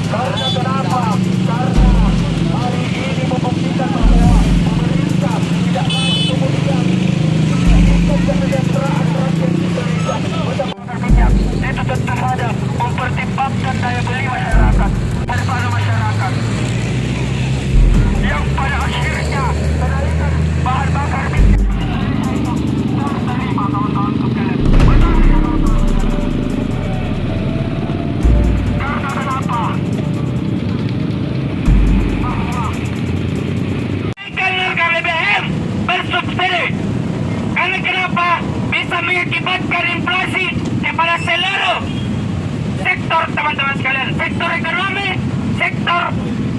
Karena kenapa? Karena hari ini membuktikan bahwa pemerintah tidak kemudian kesejahteraan rakyat Indonesia minyak itu tentu saja mempertimbangkan daya beli masyarakat daripada masyarakat yang pada akhirnya kenaikan bahan bakar minyak terima kawan-kawan sekalian. Karena kenapa? Bahwa harga BBM bersubsidi. Karena kenapa? Bisa mengakibatkan inflasi kepada seluruh sektor teman-teman sekalian, sektor ekonomi, sektor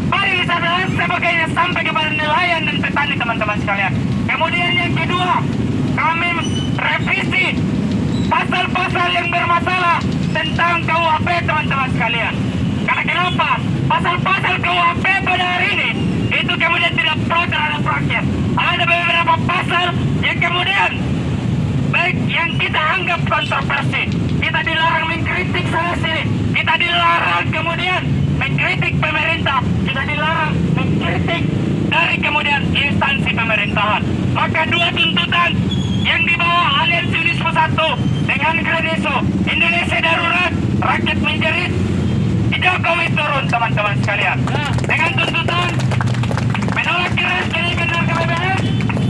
pariwisata dan sebagainya sampai kepada nelayan dan petani teman-teman sekalian. Kemudian yang kedua, kami revisi pasal-pasal yang bermasalah tentang KUHP teman-teman sekalian. Karena kenapa? Pasal-pasal KUHP pada hari ini itu kemudian tidak pro terhadap rakyat. Ada beberapa pasal yang kemudian baik yang kita anggap kontroversi. Kita dilarang mengkritik sana sini. Kita dilarang kemudian mengkritik pemerintah. Kita dilarang mengkritik dari kemudian instansi pemerintahan. Maka dua tuntutan yang dibawa Aliansi Unisme 1 dengan Kredeso, Indonesia darurat, rakyat menjerit, Jokowi turun teman-teman sekalian. Dengan tuntutan menolak keras kenaikan harga BBM.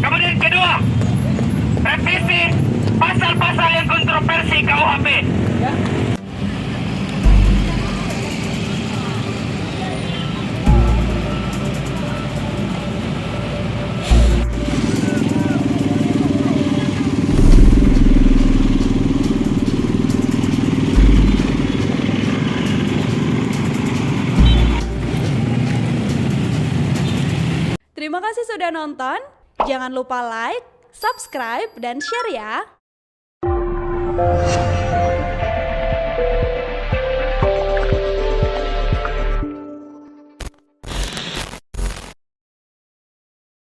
Kemudian kedua, revisi pasal-pasal yang kontroversi KUHP. Terima kasih sudah nonton. Jangan lupa like, subscribe, dan share ya.